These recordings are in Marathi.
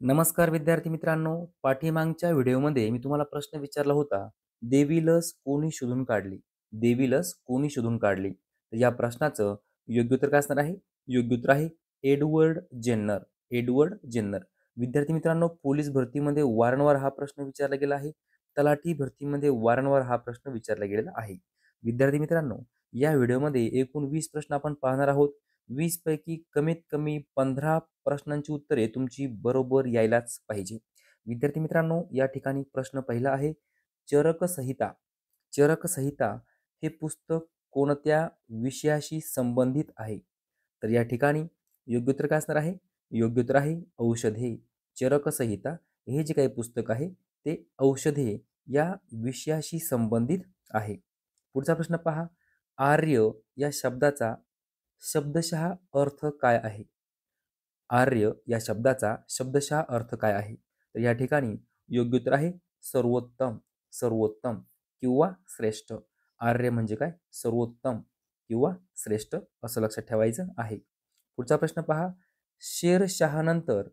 नमस्कार विद्यार्थी मित्रांनो, पाठीमागच्या व्हिडिओमध्ये मी तुम्हाला प्रश्न विचारला होता, देवी लस कोणी शोधून काढली? देवी लस कोणी शोधून काढली? तर या प्रश्नाचं योग्य उत्तर काय असणार आहे? योग्य उत्तर आहे एडवर्ड जेन्नर. Edward Jenner. विद्यार्थी मित्रांनो, पोलीस भरतीमध्ये वारंवार हा प्रश्न विचारला गेला आहे. तलाठी भरतीमध्ये वारंवार हा प्रश्न विचारला गेलेला आहे. विद्यार्थी मित्रांनो, या व्हिडिओमध्ये एकूण 20 प्रश्न आपण पाहणार आहोत. 20 पैकी कमीत कमी 15 प्रश्नांची उत्तरे तुमची बरोबर यायलाच पाहिजे. विद्यार्थी मित्रांनो, या ठिकाणी प्रश्न पहिला आहे, चरक संहिता. चरक संहिता हे पुस्तक कोणत्या विषयाशी संबंधित आहे? तर या ठिकाणी योग्य उत्तर काय असणार आहे? योग्य उत्तर आहे औषधे. चरक संहिता हे जे काही पुस्तक आहे ते औषधे या विषयाशी संबंधित आहे. पुढचा प्रश्न पहा, आर्य या शब्दाचा शब्दशः अर्थ काय आहे? आर्य या शब्दाचा शब्दशः अर्थ काय आहे? तर या ठिकाणी योग्य उत्तर आहे सर्वोत्तम. सर्वोत्तम किंवा श्रेष्ठ. आर्य म्हणजे काय? सर्वोत्तम किंवा श्रेष्ठ असं लक्षात ठेवायचं आहे. पुढचा प्रश्न पहा, शेरशाहनंतर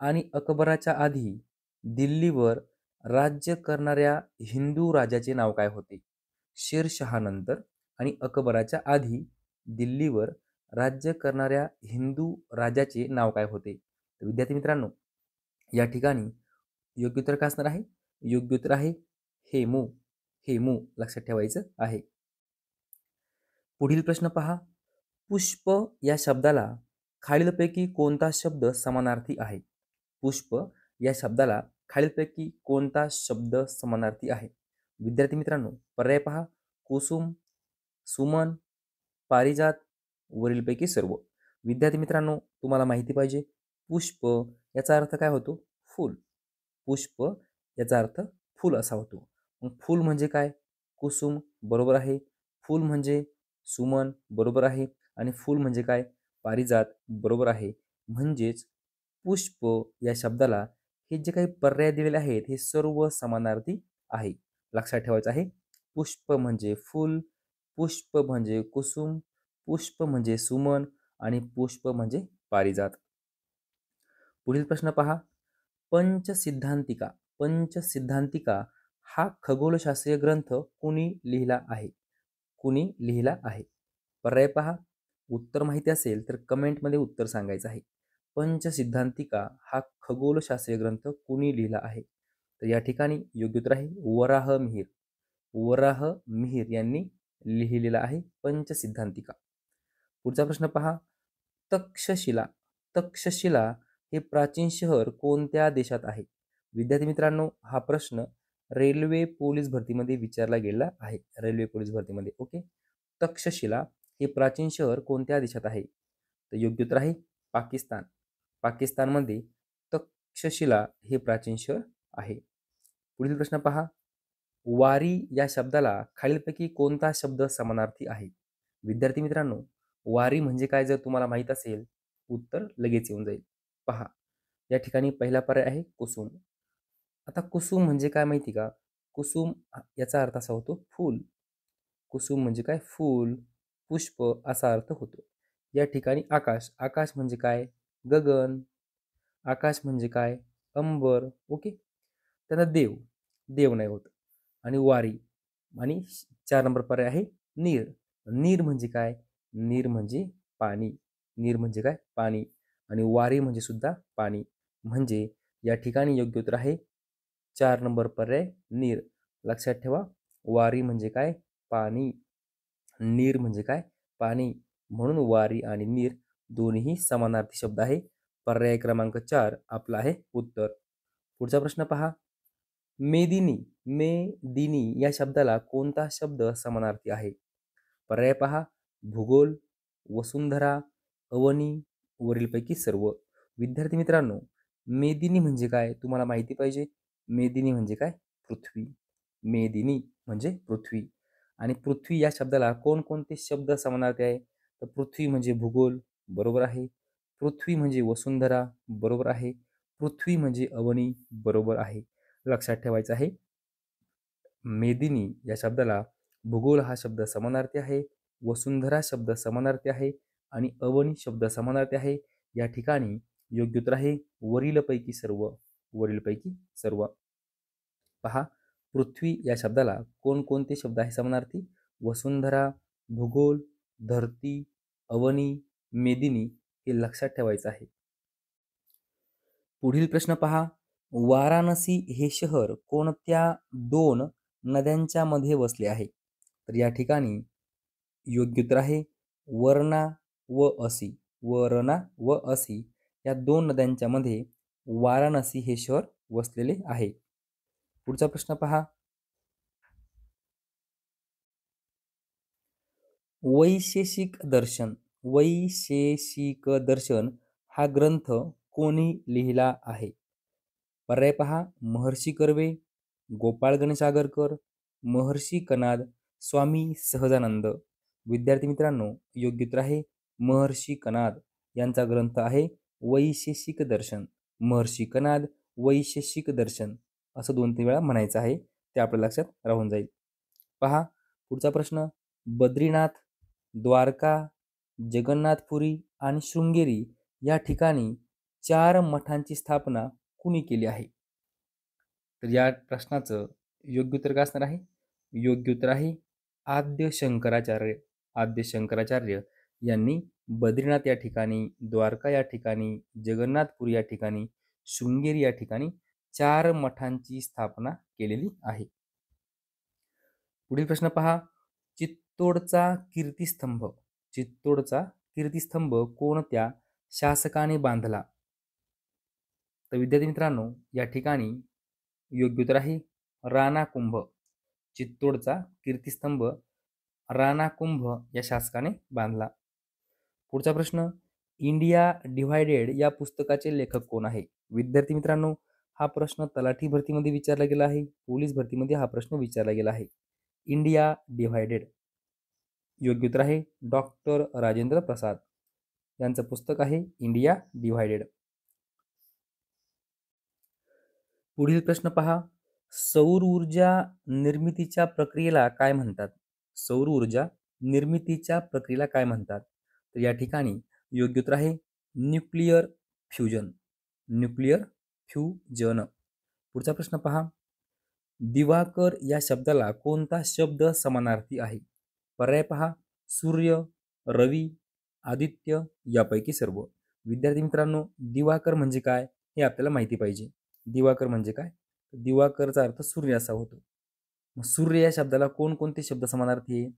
आणि अकबराच्या आधी दिल्लीवर राज्य करणाऱ्या हिंदू राजाचे नाव काय होते? शेरशाहनंतर आणि अकबराच्या आधी दिल्लीवर राज्य करणाऱ्या हिंदू राजाचे नाव काय होते? तर विद्यार्थी मित्रांनो, या ठिकाणी योग्य उत्तर काय असणार आहे? योग्य उत्तर आहे हेमू. हेमू लक्षात ठेवायचं आहे. पुढील प्रश्न पहा, पुष्प या शब्दाला खालीलपैकी कोणता शब्द समानार्थी आहे? पुष्प या शब्दाला खालीलपैकी कोणता शब्द समानार्थी आहे? विद्यार्थी मित्रांनो, पर्याय पहा, कुसुम, सुमन, पारिजात, वरीलपैकी सर्व. विद्यार्थी मित्रांनो, तुम्हाला माहिती पाहिजे, पुष्प याचा अर्थ काय होतो? फूल. पुष्प याचा अर्थ फूल असा होतो. मग फूल म्हणजे काय? कुसुम बरोबर आहे. फूल म्हणजे सुमन बरोबर आहे. आणि फूल म्हणजे काय? पारिजात बरोबर आहे. म्हणजेच पुष्प या शब्दाला हे जे काही पर्याय दिलेले आहेत हे सर्व समानार्थी आहे. लक्षात ठेवायचं आहे. पुष्प म्हणजे फूल, पुष्प म्हणजे कुसुम, पुष्प म्हणजे सुमन आणि पुष्प म्हणजे पारिजात. पुढील प्रश्न पहा, पंचसिद्धांतिका. पंचसिद्धांतिका हा खगोलशास्त्रीय ग्रंथ कुणी लिहिला आहे? कुणी लिहिला आहे? पर्याय पहा. उत्तर माहिती असेल तर कमेंटमध्ये उत्तर सांगायचं आहे. पंचसिद्धांतिका हा खगोलशास्त्रीय ग्रंथ कुणी लिहिला आहे? तर या ठिकाणी योग्य उत्तर आहे वराह मिहिर. वराह मिहिर यांनी लिहिलेला आहे पंचसिद्धांतिका. पुढचा प्रश्न पहा, तक्षशिला. तक्षशिला हे प्राचीन शहर कोणत्या देशात आहे? विद्यार्थी मित्रांनो, हा प्रश्न रेल्वे पोलीस भरतीमध्ये विचारला गेला आहे. रेल्वे पोलीस भरतीमध्ये. ओके. तक्षशिला हे प्राचीन शहर कोणत्या देशात आहे? तर योग्य उत्तर आहे पाकिस्तान. पाकिस्तानमध्ये तक्षशिला हे प्राचीन शहर आहे. पुढील प्रश्न पहा, वारी या शब्दाला खालीलपैकी कोणता शब्द समानार्थी आहे? विद्यार्थी मित्रांनो, वारी म्हणजे काय जर तुम्हाला माहित असेल, उत्तर लगेच येऊन जाईल. पहा, या ठिकाणी पहिला पर्याय आहे कुसुम. आता कुसुम म्हणजे काय माहिती का? कुसुम याचा अर्थ असा होतो फूल. कुसुम म्हणजे काय? फूल, पुष्प असा अर्थ होतो. या ठिकाणी आकाश. आकाश म्हणजे काय? गगन. आकाश म्हणजे काय? अंबर. ओके. त्यांना देव. देव नाही होत. आणि वारी. आणि 4 नंबर पर्याय आहे नीर. नीर म्हणजे काय? नीर म्हणजे पाणी. नीर म्हणजे काय? पाणी. आणि वारी म्हणजे सुद्धा पाणी. म्हणजे या ठिकाणी योग्य उत्तर आहे 4 नंबर पर्याय नीर. लक्षात ठेवा, वारी म्हणजे काय? पाणी. नीर म्हणजे काय? पाणी. म्हणून वारी आणि नीर दोन्ही समानार्थी शब्द आहे. पर्याय क्रमांक 4 आपला आहे उत्तर. पुढचा प्रश्न पहा, मेदिनी. मेदिनी या शब्दाला कोणता शब्द समानार्थी आहे? पर्याय पहा, भूगोल, वसुंधरा, अवनी, वरीलपैकी सर्व. विद्यार्थी मित्रांनो, मेदिनी म्हणजे काय तुम्हाला माहिती पाहिजे. मेदिनी म्हणजे काय? पृथ्वी. मेदिनी म्हणजे पृथ्वी. आणि पृथ्वी या शब्दाला कोणकोणते शब्द समानार्थी आहे? तर पृथ्वी म्हणजे भूगोल बरोबर आहे. पृथ्वी म्हणजे वसुंधरा बरोबर आहे. पृथ्वी म्हणजे अवनी बरोबर आहे. लक्षात ठेवायचं आहे, मेदिनी या शब्दाला भूगोल हा शब्द समानार्थी आहे, वसुंधरा शब्द समानार्थी आहे आणि अवनी शब्द समानार्थी आहे. या ठिकाणी योग्य उत्तर आहे वरीलपैकी सर्व. वरीलपैकी सर्व. पहा, पृथ्वी या शब्दाला कोणकोणते शब्द आहे समानार्थी? वसुंधरा, भूगोल, धरती, अवनी, मेदिनी हे लक्षात ठेवायचं आहे. पुढील प्रश्न पहा, वाराणसी हे शहर कोणत्या दोन नद्यांच्या मध्ये वसले आहे? तर या ठिकाणी योग्य उत्तर आहे वर्णा व असी. वरणा व असी या दोन नद्यांच्या मध्ये वाराणसी हे शहर वसलेले आहे. पुढचा प्रश्न पहा, वैशेषिक दर्शन. वैशेषिक दर्शन हा ग्रंथ कोणी लिहिला आहे? पर्याय पहा, महर्षी कर्वे, गोपाळ गणेश आगरकर, महर्षी कनाद, स्वामी सहजानंद. विद्यार्थी मित्रांनो, योग्य उत्तर आहे महर्षी कनाद यांचा ग्रंथ आहे वैशेषिक दर्शन. महर्षी कनाद वैशेषिक दर्शन असं 2-3 वेळा म्हणायचं आहे, ते आपल्या लक्षात राहून जाईल. पहा, पुढचा प्रश्न, बद्रीनाथ, द्वारका, जगन्नाथपुरी आणि शृंगेरी या ठिकाणी 4 मठांची स्थापना कुणी केली आहे? तर या प्रश्नाचं योग्य उत्तर काय असणार आहे? योग्य उत्तर आहे आद्य शंकराचार्य. आद्य शंकराचार्य यांनी बद्रीनाथ या ठिकाणी, द्वारका या ठिकाणी, जगन्नाथपुरी या ठिकाणी, शृंगेरी या ठिकाणी 4 मठांची स्थापना केलेली आहे. पुढील प्रश्न पहा, चित्तोडचा कीर्तिस्तंभ. चित्तोडचा कीर्तिस्तंभ कोणत्या शासकाने बांधला? तर विद्यार्थी मित्रांनो, या ठिकाणी योग्य उत्तर आहे राणा कुंभ. चित्तोडचा कीर्तिस्तंभ राणा कुंभ या शासकाने बांधला. पुढचा प्रश्न, इंडिया डिव्हायडेड या पुस्तकाचे लेखक कोण आहे? विद्यार्थी मित्रांनो, हा प्रश्न तलाठी भरतीमध्ये विचारला गेला आहे, पोलीस भरतीमध्ये हा प्रश्न विचारला गेला आहे. India divided. योग्य उत्तर आहे डॉक्टर राजेंद्र प्रसाद यांचं पुस्तक आहे इंडिया डिव्हायडेड. पुढील प्रश्न पहा, सौर ऊर्जा निर्मितीच्या प्रक्रियेला काय म्हणतात? सौर ऊर्जा निर्मितीच्या प्रक्रियेला काय म्हणतात? तर या ठिकाणी योग्य उत्तर आहे न्यूक्लिअर फ्युजन. Nuclear fusion. पुढचा प्रश्न पहा, दिवाकर या शब्दाला कोणता शब्द समानार्थी आहे? पर्याय पहा, सूर्य, रवी, आदित्य यापैकी सर्व. विद्यार्थी मित्रांनो, दिवाकर म्हणजे काय हे आपल्याला माहिती पाहिजे. दिवाकर म्हणजे काय? दिवाकरचा अर्थ सूर्य असा होतो. सूर्य या शब्दाला कोणकोणते शब्द समानार्थी आहे?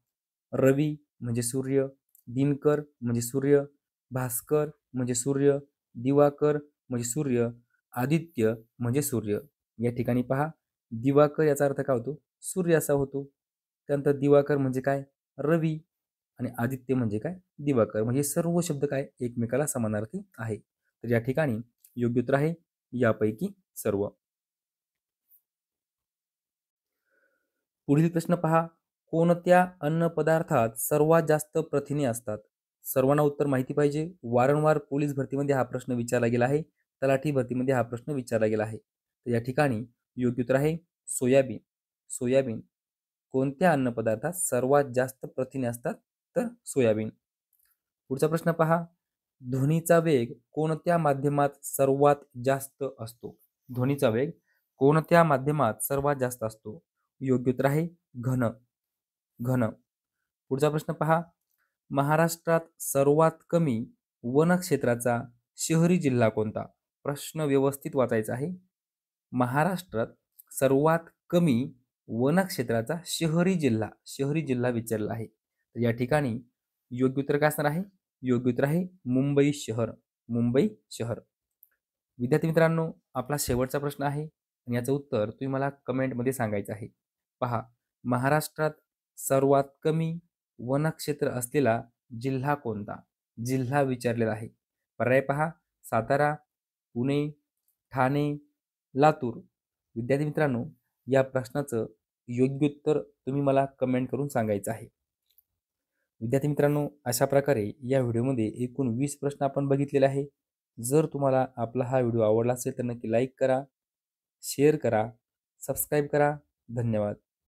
रवी म्हणजे सूर्य, दिनकर म्हणजे सूर्य, भास्कर म्हणजे सूर्य, दिवाकर म्हणजे सूर्य, आदित्य म्हणजे सूर्य. या ठिकाणी पहा, दिवाकर याचा अर्थ काय होतो? सूर्य असा होतो. त्यानंतर दिवाकर म्हणजे काय? रवी, आणि आदित्य म्हणजे काय? दिवाकर. म्हणजे सर्व शब्द काय एकमेकाला समानार्थी आहे. तर या ठिकाणी योग्य उत्तर आहे यापैकी सर्व. पुढील प्रश्न पहा, कोणत्या अन्न पदार्थात सर्वात जास्त प्रथिने असतात? सर्वांना उत्तर माहिती पाहिजे. वारंवार पोलीस भरतीमध्ये हा प्रश्न विचारला गेला आहे, तलाठी भरतीमध्ये हा प्रश्न विचारला गेला आहे. तर या ठिकाणी योग्य उत्तर आहे सोयाबीन. सोयाबीन. कोणत्या अन्न पदार्थात सर्वात जास्त प्रथिने असतात? तर सोयाबीन. पुढचा प्रश्न पहा, ध्वनीचा वेग कोणत्या माध्यमात सर्वात जास्त असतो? ध्वनीचा वेग कोणत्या माध्यमात सर्वात जास्त असतो? योग्य उत्तर आहे घन. घन. पुढचा प्रश्न पहा, महाराष्ट्रात सर्वात कमी वनक्षेत्राचा शहरी जिल्हा कोणता? प्रश्न व्यवस्थित वाचायचा आहे. महाराष्ट्रात सर्वात कमी वनक्षेत्राचा शहरी जिल्हा विचारला आहे. तर या ठिकाणी योग्य उत्तर काय असणार आहे? योग्य उत्तर आहे मुंबई शहर. मुंबई शहर. विद्यार्थी मित्रांनो, आपला शेवटचा प्रश्न आहे आणि याचं उत्तर तुम्ही मला कमेंटमध्ये सांगायचं आहे. पहा, महाराष्ट्रात सर्वात कमी वनक्षेत्र असलेला जिल्हा कोणता? जिल्हा विचारलेला आहे. पर्याय पहा, सातारा, पुणे, ठाणे, लातूर. विद्यार्थी मित्रांनो, या प्रश्नाचं योग्य उत्तर तुम्ही मला कमेंट करून सांगायचं आहे. विद्यार्थी मित्रांनो, अशा प्रकारे या व्हिडिओमध्ये एकूण 20 प्रश्न आपण बघितलेले आहे. जर तुम्हाला आपला हा व्हिडिओ आवडला असेल तर नक्की लाईक करा, शेअर करा, सबस्क्राईब करा. धन्यवाद.